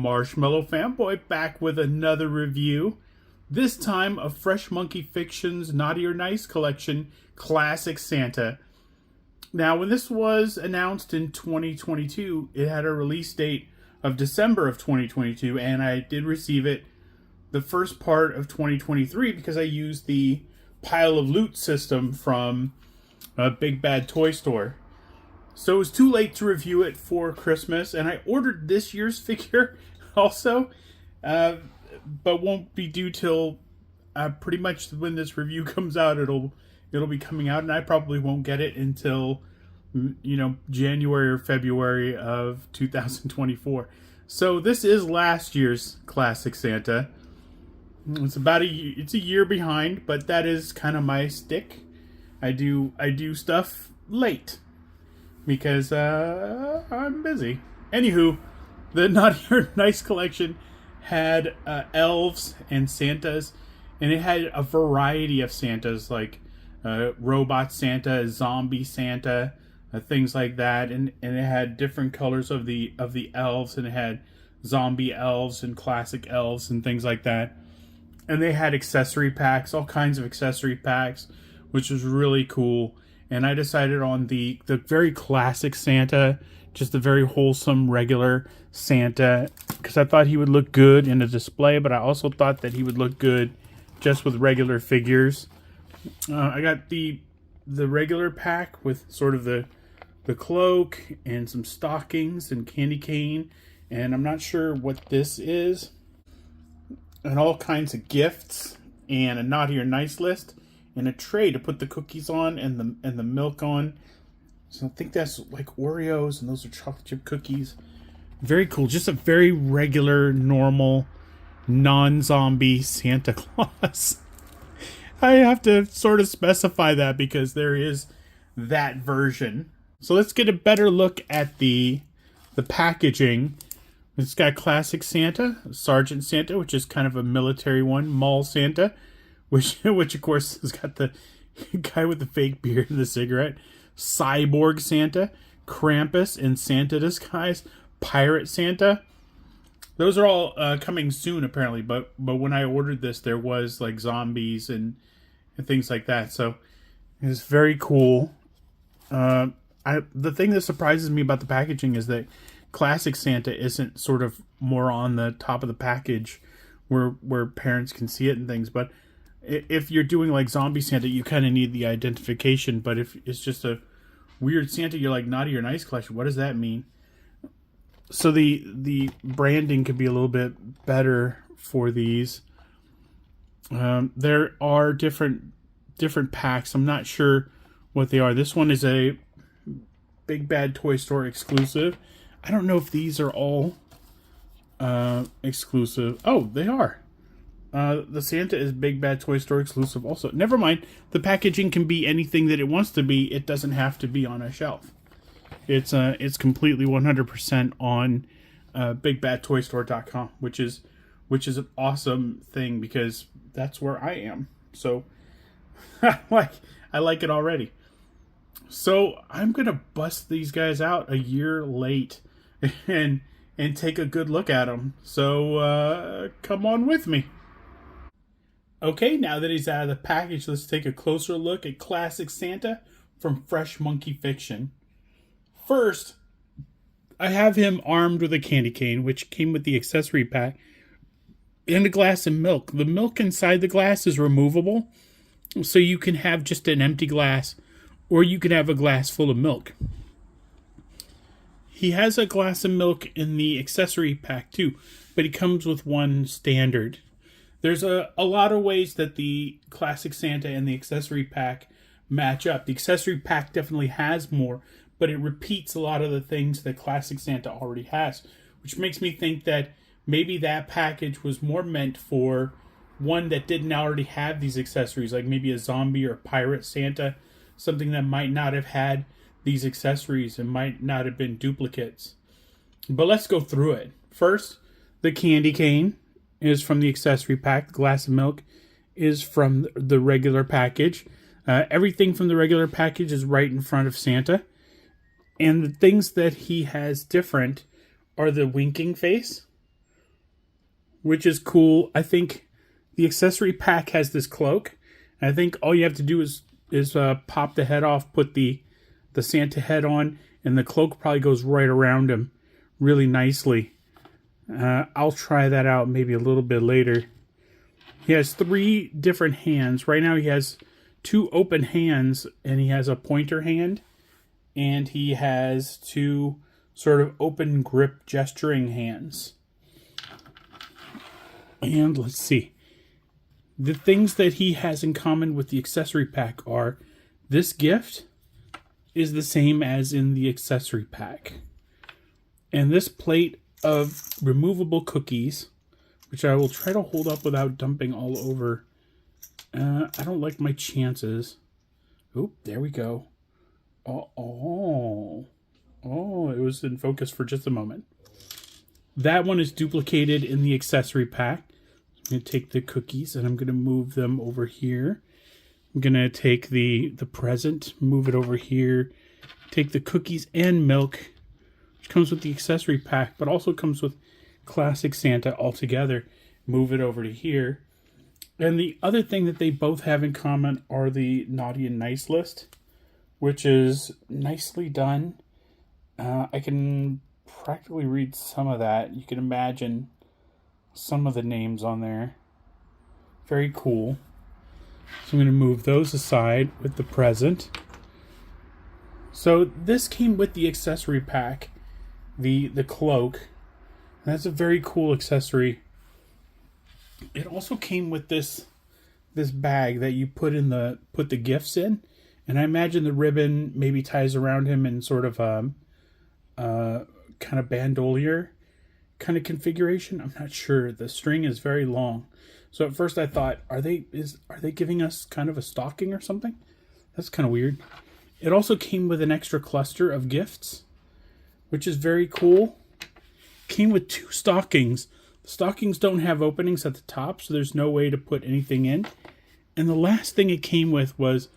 Marshmallow Fanboy back with another review. This time of Fresh Monkey Fiction's Naughty or Nice collection, Classic Santa. Now, when this was announced in 2022, it had a release date of December of 2022, and I did receive it the first part of 2023 because I used the pile of loot system from Big Bad Toy Store. So it was too late to review it for Christmas, and I ordered this year's figure also, but won't be due till pretty much when this review comes out. It'll be coming out, and I probably won't get it until January or February of 2024. So this is last year's Classic Santa. It's a year behind, but that is kind of my stick. I do stuff late because I'm busy. Anywho, the Naughty or Nice collection had elves and Santas, and it had a variety of Santas like robot Santa, zombie Santa, things like that, and it had different colors of the elves, and it had zombie elves and classic elves and things like that. And they had accessory packs, all kinds of accessory packs, which was really cool. And I decided on the very classic Santa, just the very wholesome, regular Santa, because I thought he would look good in a display, but I also thought that he would look good just with regular figures. I got the regular pack with sort of the cloak and some stockings and candy cane, and I'm not sure what this is, and all kinds of gifts and a Naughty or Nice list and a tray to put the cookies on and the milk on. So I think that's like Oreos, and those are chocolate chip cookies. Very cool. Just a very regular, normal, non-zombie Santa Claus. I have to sort of specify that because there is that version. So let's get a better look at the packaging. It's got Classic Santa, Sergeant Santa, which is kind of a military one, Mall Santa, which of course has got the guy with the fake beard and the cigarette, Cyborg Santa, Krampus in Santa disguise, Pirate Santa. Those are all coming soon apparently, but when I ordered this, there was like zombies and things like that. So it's very cool. The thing that surprises me about the packaging is that Classic Santa isn't sort of more on the top of the package where parents can see it and things, but if you're doing like Zombie Santa, you kind of need the identification. But if it's just a weird Santa, you're like Naughty or Nice collection, what does that mean? So the branding could be a little bit better for these. There are different packs. I'm not sure what they are. This one is a Big Bad Toy Store exclusive. I don't know if these are all exclusive. Oh, they are. The Santa is Big Bad Toy Store exclusive also. Never mind. The packaging can be anything that it wants to be. It doesn't have to be on a shelf. It's completely 100% on BigBadToyStore.com, which is an awesome thing because that's where I am. So I like it already. So I'm gonna bust these guys out a year late and take a good look at them. So come on with me. Okay, now that he's out of the package, let's take a closer look at Classic Santa from Fresh Monkey Fiction. First, I have him armed with a candy cane, which came with the accessory pack, and a glass of milk. The milk inside the glass is removable, so you can have just an empty glass, or you can have a glass full of milk. He has a glass of milk in the accessory pack too, but he comes with one standard. There's a lot of ways that the Classic Santa and the accessory pack match up. The accessory pack definitely has more, but it repeats a lot of the things that Classic Santa already has, which makes me think that maybe that package was more meant for one that didn't already have these accessories, like maybe a zombie or a pirate Santa, something that might not have had these accessories and might not have been duplicates. But let's go through it. First, the candy cane is from the accessory pack. The glass of milk is from the regular package. Everything from the regular package is right in front of Santa. And the things that he has different are the winking face, which is cool. I think the accessory pack has this cloak. And I think all you have to do is pop the head off, put the Santa head on, and the cloak probably goes right around him really nicely. I'll try that out maybe a little bit later. He has 3 different hands. Right now he has 2 open hands, and he has a pointer hand, and he has 2 sort of open grip gesturing hands. And let's see. The things that he has in common with the accessory pack are this gift is the same as in the accessory pack. And this plate of removable cookies, which I will try to hold up without dumping all over. I don't like my chances. Oop, there we go. Oh, it was in focus for just a moment. That one is duplicated in the accessory pack. I'm going to take the cookies and I'm going to move them over here. I'm going to take the present, move it over here. Take the cookies and milk, which comes with the accessory pack, but also comes with Classic Santa altogether. Move it over to here. And the other thing that they both have in common are the naughty and nice list, which is nicely done. I can practically read some of that. You can imagine some of the names on there. Very cool. So I'm going to move those aside with the present. So this came with the accessory pack, the cloak. That's a very cool accessory. It also came with this bag that you put the gifts in, and I imagine the ribbon maybe ties around him in sort of kind of bandolier kind of configuration. I'm not sure. The string is very long. So at first I thought, are they giving us kind of a stocking or something? That's kind of weird. It also came with an extra cluster of gifts, which is very cool. Came with 2 stockings. The stockings don't have openings at the top, so there's no way to put anything in. And the last thing it came with was,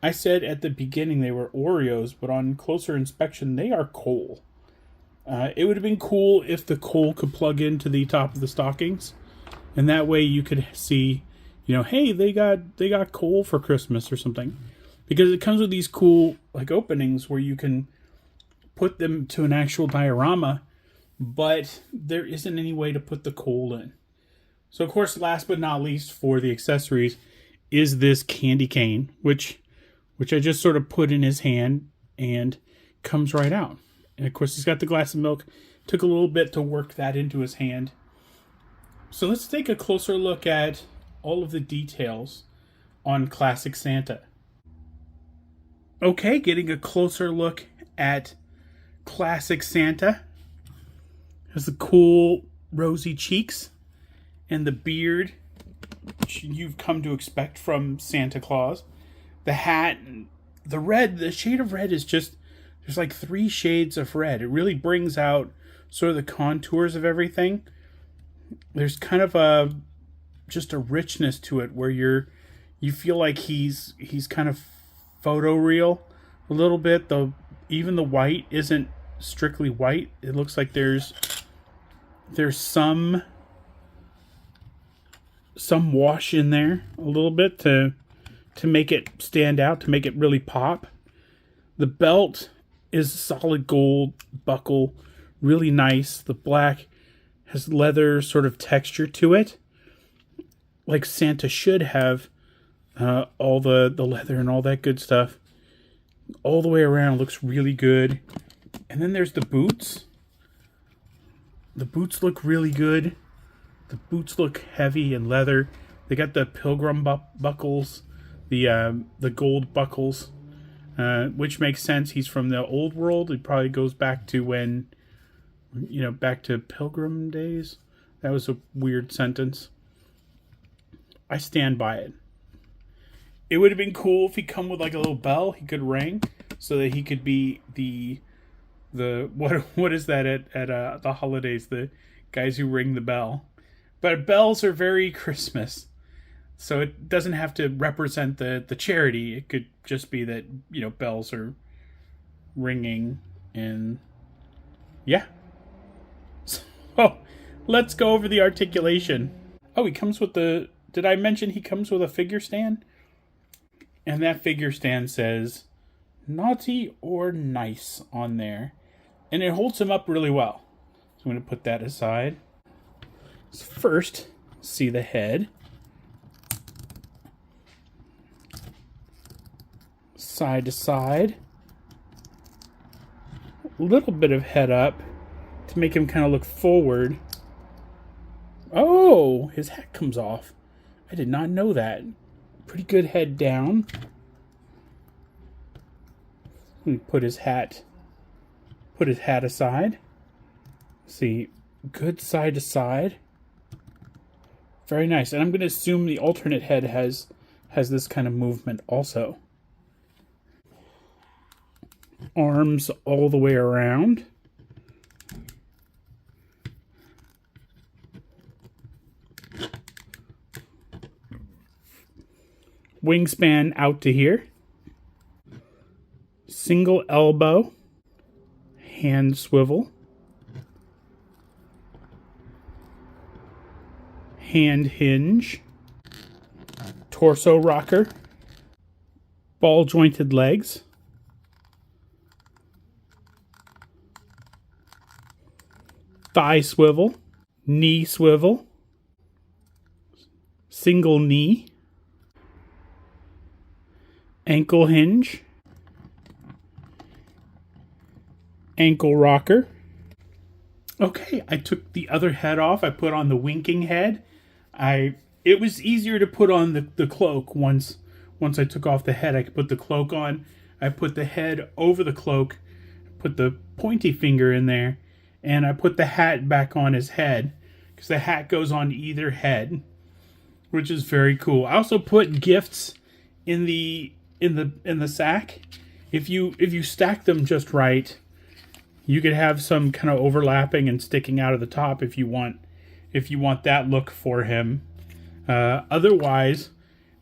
I said at the beginning they were Oreos, but on closer inspection, they are coal. It would have been cool if the coal could plug into the top of the stockings, and that way you could see, hey, they got coal for Christmas or something, because it comes with these cool like openings where you can put them to an actual diorama, but there isn't any way to put the coal in. So of course, last but not least for the accessories is this candy cane, which I just sort of put in his hand and comes right out. And of course, he's got the glass of milk. Took a little bit to work that into his hand. So let's take a closer look at all of the details on Classic Santa. Okay, getting a closer look at Classic Santa. Has the cool rosy cheeks and the beard, which you've come to expect from Santa Claus. The hat, the red, the shade of red is just, there's like 3 shades of red. It really brings out sort of the contours of everything. There's kind of just a richness to it where you feel like he's kind of photoreal a little bit. Though even the white isn't strictly white. It looks like there's some wash in there a little bit to make it stand out, to make it really pop. The belt is solid gold buckle, really nice. The black has leather sort of texture to it, like Santa should have. All the leather and all that good stuff all the way around looks really good. And then there's the boots. The boots look really good. The boots look heavy and leather. They got the pilgrim buckles, the gold buckles, which makes sense. He's from the old world. It probably goes back to when, back to pilgrim days. That was a weird sentence. I stand by it. It would have been cool if he come with like a little bell he could ring, so that he could be the what is that at the holidays, the guys who ring the bell. But bells are very Christmas, so it doesn't have to represent the charity. It could just be that bells are ringing, and yeah. So Let's go over the articulation. Oh, he comes with the... Did I mention he comes with a figure stand? And that figure stand says naughty or nice on there. And it holds him up really well. So I'm going to put that aside. So first, see the head. Side to side. A little bit of head up to make him kind of look forward. Oh, his hat comes off. I did not know that. Pretty good head down. Let me put his hat aside. See, good side to side. Very nice. And I'm going to assume the alternate head has this kind of movement also. Arms all the way around. Wingspan out to here. Single elbow. Hand swivel. Hand hinge. Torso rocker. Ball jointed legs. Thigh swivel. Knee swivel. Single knee. Ankle hinge. Ankle rocker. Okay, I took the other head off. I put on the winking head. It was easier to put on the cloak once I took off the head. I could put the cloak on. I put the head over the cloak, put the pointy finger in there, and I put the hat back on his head because the hat goes on either head, which is very cool. I also put gifts in the sack. If you stack them just right, you could have some kind of overlapping and sticking out of the top if you want that look for him. Otherwise,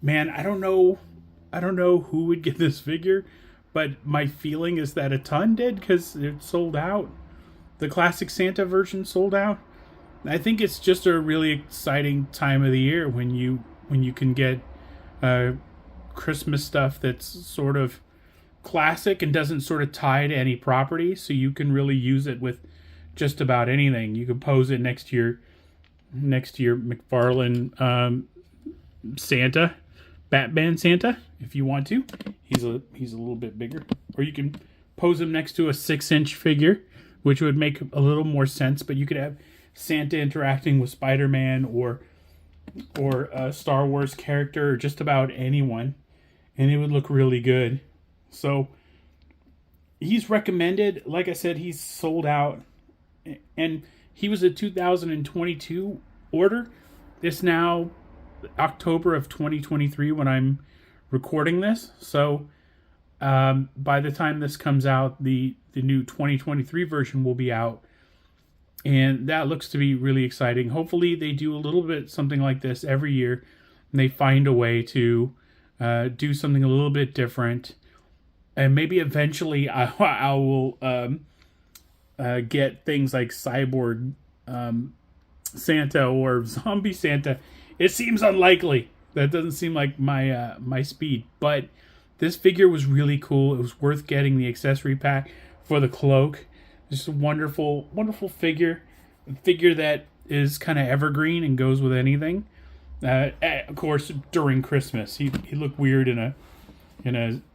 man, I don't know who would get this figure, but my feeling is that a ton did because it sold out. The Classic Santa version sold out. I think it's just a really exciting time of the year when you can get Christmas stuff that's sort of classic and doesn't sort of tie to any property, so you can really use it with just about anything. You can pose it next to your McFarlane Santa, Batman Santa, if you want to. He's a little bit bigger, or you can pose him next to a 6-inch figure, which would make a little more sense. But you could have Santa interacting with Spider-Man or a Star Wars character or just about anyone, and it would look really good. So he's recommended. Like I said, he's sold out, and he was a 2022 order. It's now October of 2023 when I'm recording this. So by the time this comes out, the new 2023 version will be out, and that looks to be really exciting. Hopefully they do a little bit something like this every year, and they find a way to do something a little bit different. And maybe eventually I will get things like Cyborg Santa or Zombie Santa. It seems unlikely. That doesn't seem like my speed. But this figure was really cool. It was worth getting the accessory pack for the cloak. Just a wonderful, wonderful figure. A figure that is kind of evergreen and goes with anything. Of course, during Christmas, he looked weird in a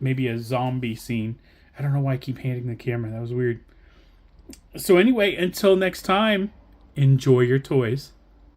maybe a zombie scene. I don't know why I keep handing the camera. That was weird. So anyway, until next time, enjoy your toys.